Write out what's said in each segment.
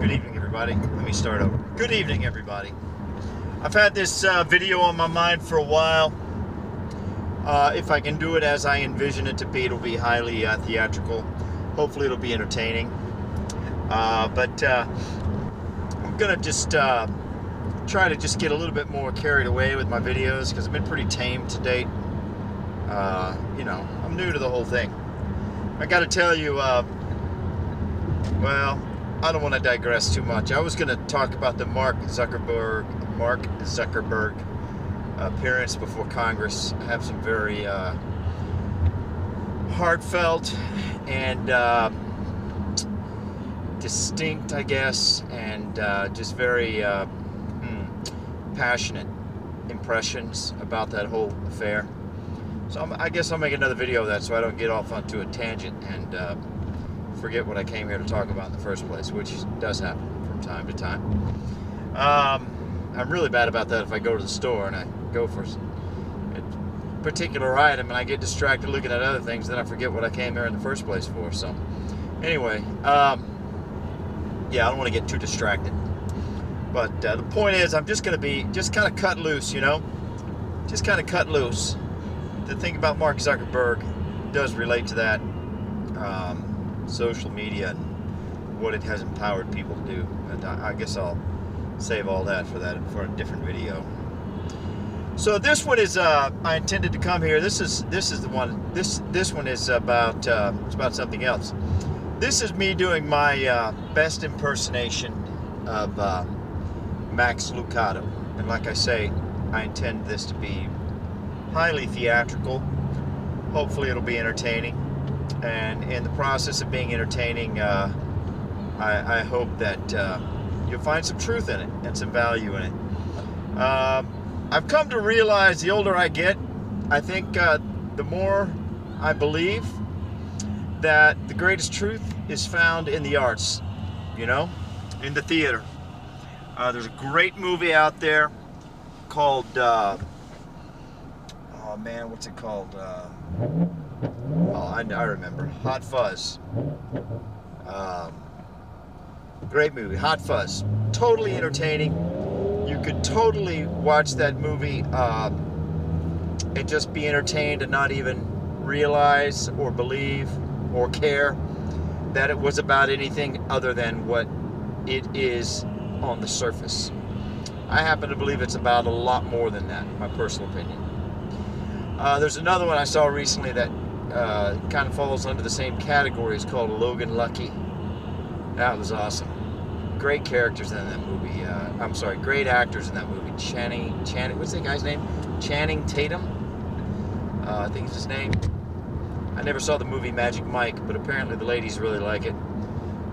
Good evening, everybody. Let me start over. Good evening, everybody. I've had this video on my mind for a while. If I can do it as I envision it to be, it'll be highly theatrical. Hopefully it'll be entertaining. But I'm going to just try to just get a little bit more carried away with my videos because I've been pretty tame to date. You know, I'm new to the whole thing. I got to tell you, well, I don't want to digress too much. I was going to talk about the Mark Zuckerberg appearance before Congress. I have some very heartfelt and distinct, I guess, and just very passionate impressions about that whole affair. So I guess I'll make another video of that so I don't get off onto a tangent and forget what I came here to talk about in the first place, which does happen from time to time. I'm really bad about that if I go to the store and I go for a particular item and I get distracted looking at other things, then I forget what I came here in the first place for. So anyway, yeah, I don't want to get too distracted. But the point is, I'm just going to be just kind of cut loose, you know? Just kind of cut loose. The thing about Mark Zuckerberg does relate to that. Social media and what it has empowered people to do. And I guess I'll save all that for a different video. So this one is I intended to come here. This is the one. This one is about it's about something else. This is me doing my best impersonation of Max Lucado. And like I say, I intend this to be highly theatrical. Hopefully it'll be entertaining. And in the process of being entertaining, I hope that you'll find some truth in it and some value in it. I've come to realize the older I get, I think the more I believe that the greatest truth is found in the arts, you know, in the theater. There's a great movie out there called, oh man, what's it called? Oh, I remember. Hot Fuzz. Great movie. Hot Fuzz. Totally entertaining. You could totally watch that movie and just be entertained and not even realize or believe or care that it was about anything other than what it is on the surface. I happen to believe it's about a lot more than that, in my personal opinion. There's another one I saw recently that kind of falls under the same category. It's called Logan Lucky. That was awesome. Great characters in that movie. I'm sorry, great actors in that movie. Channing, what's that guy's name? Channing Tatum. I think it's his name. I never saw the movie Magic Mike, but apparently the ladies really like it.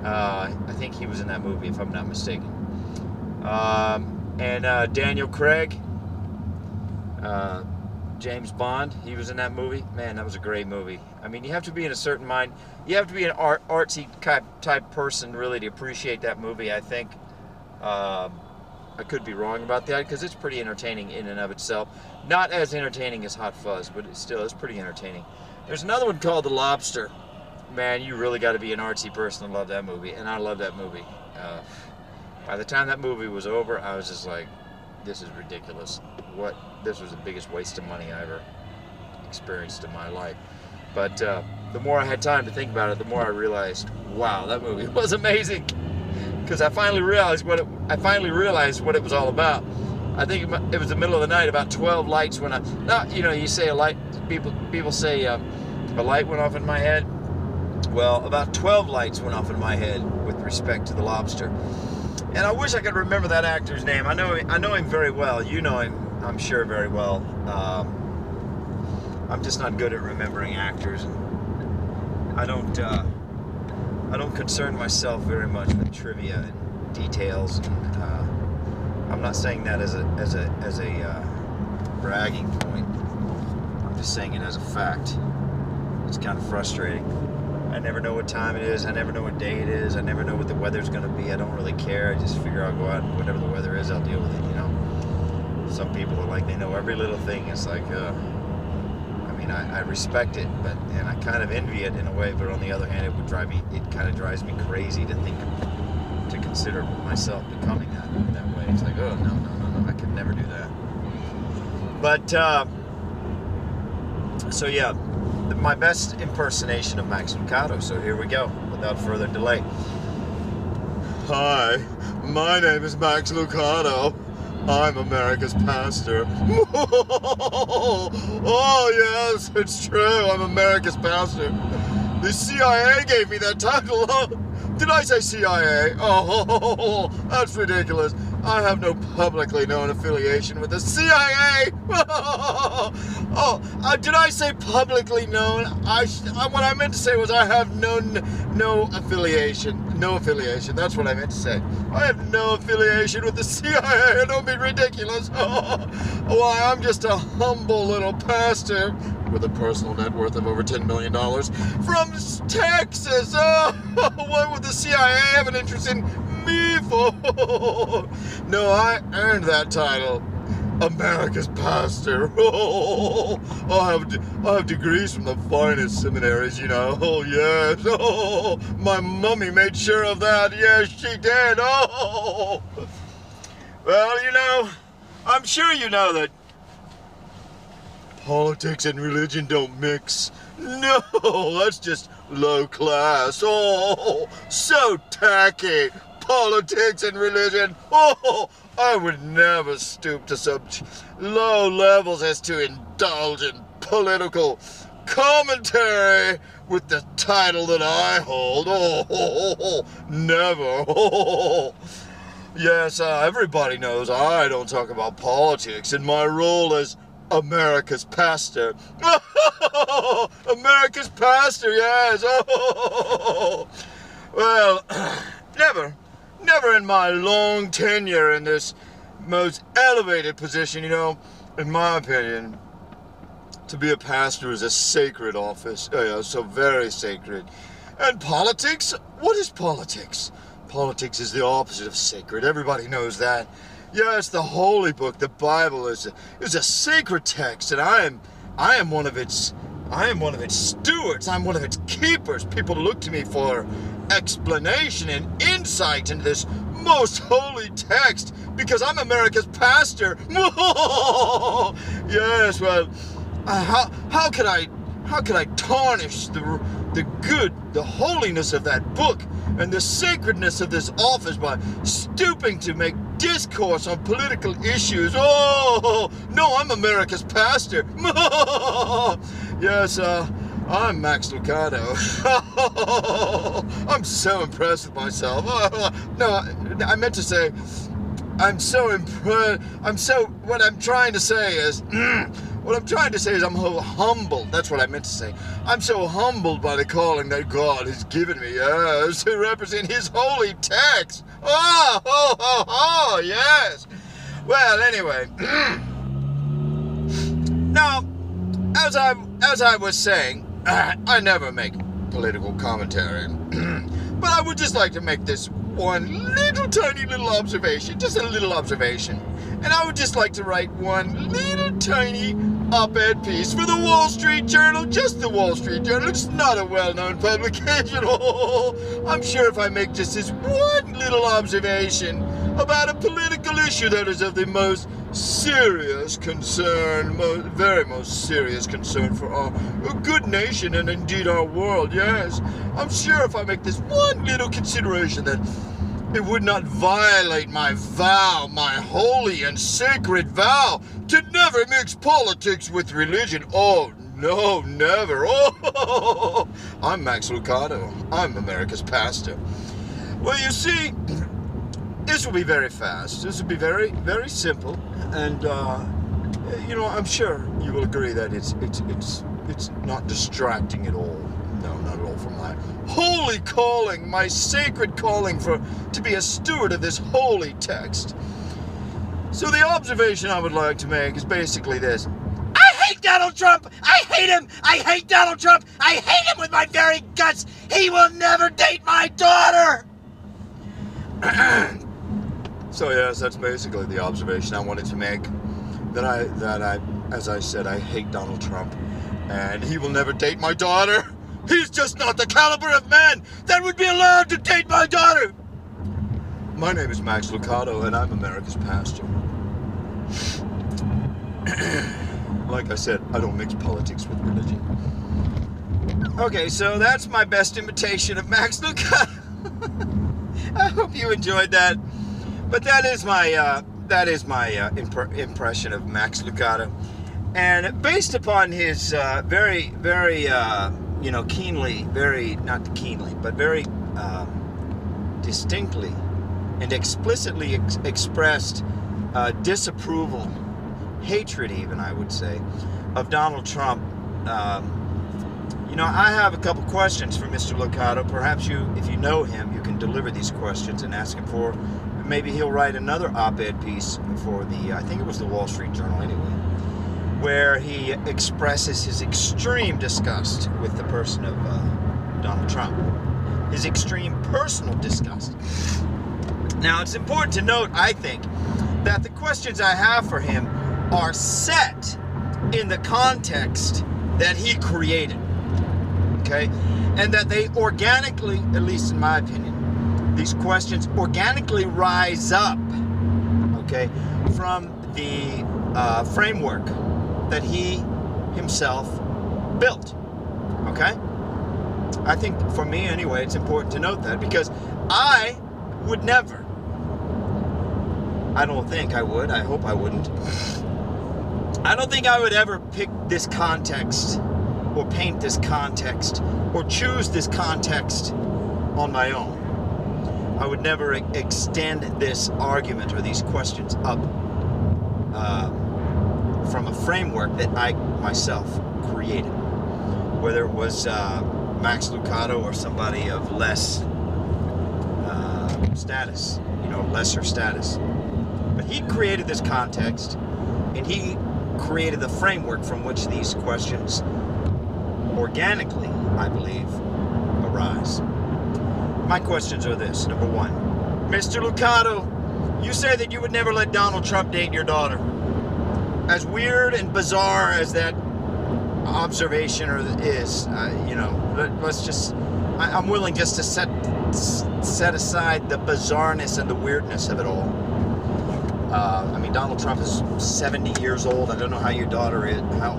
I think he was in that movie, if I'm not mistaken. And Daniel Craig. James Bond, he was in that movie. Man, that was a great movie. I mean, you have to be in a certain mind. You have to be an artsy type person really to appreciate that movie, I think. I could be wrong about that because it's pretty entertaining in and of itself. Not as entertaining as Hot Fuzz, but it still is pretty entertaining. There's another one called The Lobster. Man, you really got to be an artsy person to love that movie, and I love that movie. By the time that movie was over, I was just like, this is ridiculous. This was the biggest waste of money I ever experienced in my life. But the more I had time to think about it, the more I realized, wow, that movie was amazing. Because I finally realized what it was all about. I think it was the middle of the night, about 12 lights went off. Now, you know, you say a light. People say a light went off in my head. Well, about 12 lights went off in my head with respect to The Lobster. And I wish I could remember that actor's name. I know him very well. You know him, I'm sure, very well. I'm just not good at remembering actors. And I don't concern myself very much with trivia and details. And I'm not saying that as a bragging point. I'm just saying it as a fact. It's kind of frustrating. I never know what time it is. I never know what day it is. I never know what the weather's going to be. I don't really care. I just figure I'll go out and whatever the weather is, I'll deal with it, you know. Some people are like, they know every little thing. It's like, I mean, I respect it, and I kind of envy it in a way, but on the other hand, it kind of drives me crazy to consider myself becoming that way. It's like, oh, no, I could never do that. But, so yeah, my best impersonation of Max Lucado. So here we go, without further delay. Hi, my name is Max Lucado. I'm America's pastor. Oh, yes, it's true. I'm America's pastor. The CIA gave me that title. Did I say CIA? Oh, that's ridiculous. I have no publicly known affiliation with the CIA. Did I say publicly known? What I meant to say was I have no affiliation. No affiliation. That's what I meant to say. I have no affiliation with the CIA. Don't be ridiculous. Why, I'm just a humble little pastor with a personal net worth of over $10 million from Texas. What would the CIA have an interest in me for? No, I earned that title. America's pastor. I have degrees from the finest seminaries, you know. Oh, yes. Oh, my mummy made sure of that. Yes, she did. Oh. Well, you know, I'm sure you know that politics and religion don't mix. No, that's just low class. Oh, so tacky. Politics and religion. Oh, I would never stoop to such low levels as to indulge in political commentary with the title that I hold. Oh, never. Oh. Yes, everybody knows I don't talk about politics in my role as America's pastor. America's pastor, yes. Oh. Well, never in my long tenure in this most elevated position, you know, in my opinion, to be a pastor is a sacred office. Oh, yeah, so very sacred. And politics? What is politics? Politics is the opposite of sacred. Everybody knows that. Yes, the Holy Book, the Bible, is a sacred text, and I am one of its stewards. I'm one of its keepers. People look to me for explanation and insight into this most holy text because I'm America's pastor. Yes, well, how could I tarnish the holiness of that book and the sacredness of this office by stooping to make discourse on political issues? Oh, no, I'm America's pastor. Yes, I'm Max Lucado. I'm so impressed with myself. No, I meant to say, what I'm trying to say is, I'm humbled. That's what I meant to say. I'm so humbled by the calling that God has given me, yes, to represent His holy text. Oh, yes. Well, anyway. Now, as I was saying, I never make political commentary, but I would just like to make this one little tiny little observation, just a little observation, and I would just like to write one little tiny op-ed piece for the Wall Street Journal, just the Wall Street Journal. It's not a well-known publication. I'm sure if I make just this one little observation about a political issue that is of the most serious concern, most serious concern for our good nation and indeed our world, yes. I'm sure if I make this one little consideration that it would not violate my vow, my holy and sacred vow, to never mix politics with religion. Oh, no, never. Oh, I'm Max Lucado. I'm America's pastor. Well, you see, this will be very fast. This will be very, very simple. And, you know, I'm sure you will agree that it's not distracting at all. No, not at all from my holy calling, my sacred calling to be a steward of this holy text. So the observation I would like to make is basically this. I hate Donald Trump! I hate him! I hate Donald Trump! I hate him with my very guts! He will never date my daughter! So yes, that's basically the observation I wanted to make. That I, as I said, I hate Donald Trump, and he will never date my daughter. He's just not the caliber of man that would be allowed to date my daughter. My name is Max Lucado, and I'm America's pastor. Like I said, I don't mix politics with religion. Okay, so that's my best imitation of Max Lucado. I hope you enjoyed that. But that is my impression of Max Lucado, and based upon his very keenly, very distinctly and explicitly expressed disapproval, hatred even, I would say, of Donald Trump. I have a couple questions for Mr. Lucado. Perhaps if you know him, you can deliver these questions and ask him for. Maybe he'll write another op-ed piece for I think it was the Wall Street Journal anyway, where he expresses his extreme disgust with the person of Donald Trump. His extreme personal disgust. Now, it's important to note, I think, that the questions I have for him are set in the context that he created. Okay? And that they organically, at least in my opinion, these questions organically rise up, okay, from the framework that he himself built, okay? I think, for me anyway, it's important to note that, because I would never, I don't think I would, I hope I wouldn't, I don't think I would ever pick this context, or paint this context, or choose this context on my own. I would never extend this argument or these questions up from a framework that I myself created. Whether it was Max Lucado or somebody of less status, lesser status. But he created this context, and he created the framework from which these questions organically, I believe, arise. My questions are this. Number one, Mr. Lucado, you say that you would never let Donald Trump date your daughter. As weird and bizarre as that observation is, let's just, I'm willing just to set aside the bizarreness and the weirdness of it all. Donald Trump is 70 years old. I don't know how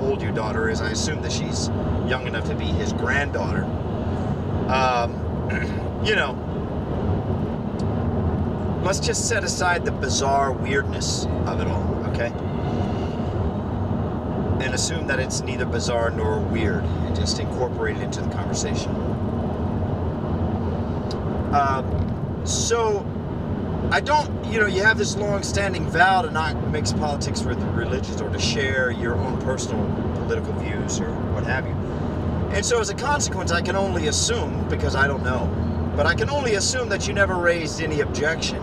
old your daughter is. I assume that she's young enough to be his granddaughter. Let's just set aside the bizarre weirdness of it all, okay? And assume that it's neither bizarre nor weird, and just incorporate it into the conversation. So, I don't, you have this long-standing vow to not mix politics with religions, or to share your own personal political views, or what have you. And so as a consequence, I can only assume, because I don't know, but I can only assume that you never raised any objection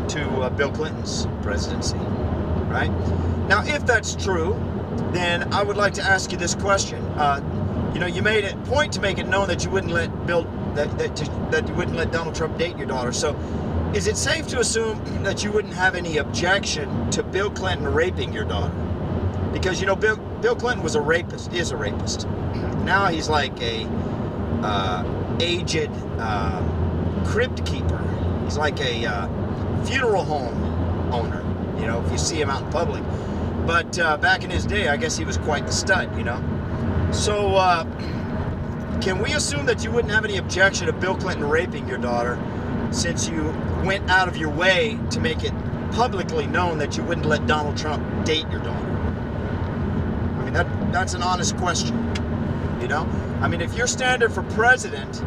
to Bill Clinton's presidency, right? Now, if that's true, then I would like to ask you this question. You made a point to make it known that you wouldn't let that you wouldn't let Donald Trump date your daughter. So, is it safe to assume that you wouldn't have any objection to Bill Clinton raping your daughter? Because Bill Clinton is a rapist. Now he's like a aged crypt keeper. He's like a funeral home owner. If you see him out in public. But back in his day, I guess he was quite the stud. So can we assume that you wouldn't have any objection to Bill Clinton raping your daughter, since you went out of your way to make it publicly known that you wouldn't let Donald Trump date your daughter? That's an honest question, if your standard for president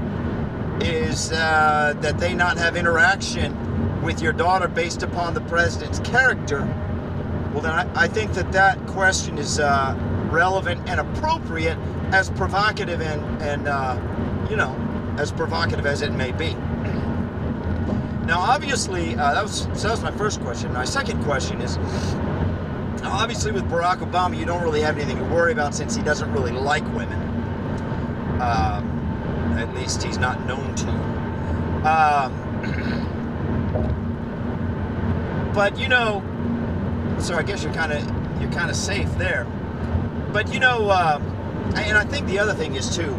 is that they not have interaction with your daughter based upon the president's character, well then I think that question is relevant and appropriate, as provocative and as provocative as it may be. Now, obviously, that was my first question. My second question is, obviously with Barack Obama, you don't really have anything to worry about, since he doesn't really like women. At least he's not known to. But so I guess you're kind of safe there. But and I think the other thing is too,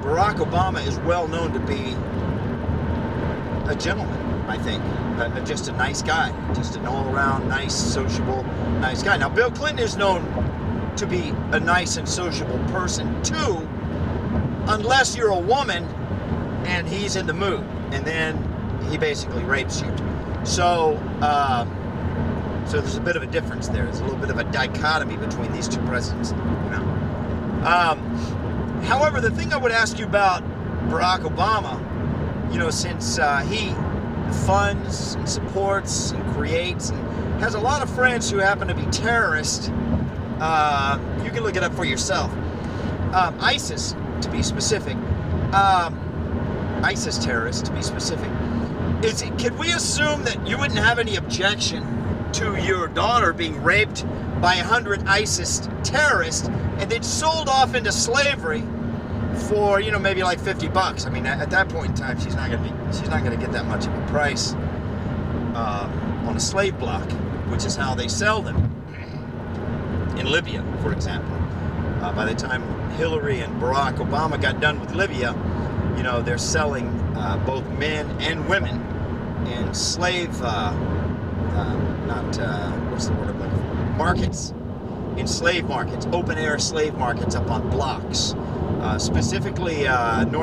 Barack Obama is well known to be a gentleman, I think. Just a nice guy. Just an all-around nice, sociable, nice guy. Now, Bill Clinton is known to be a nice and sociable person, too, unless you're a woman and he's in the mood. And then he basically rapes you. So, so there's a bit of a difference there. There's a little bit of a dichotomy between these two presidents. You know? However, the thing I would ask you about Barack Obama, you know, since he funds and supports and creates and has a lot of friends who happen to be terrorists, you can look it up for yourself. ISIS, to be specific. ISIS terrorists, to be specific. Could we assume that you wouldn't have any objection to your daughter being raped by 100 ISIS terrorists and then sold off into slavery for, you know, maybe like $50? I mean, at that point in time, she's not gonna get that much of a price on a slave block, which is how they sell them in Libya, for example. By the time Hillary and Barack Obama got done with Libya, you know, they're selling both men and women in slave, what's the word I'm looking for? Markets. In slave markets, open air slave markets up on blocks. Specifically North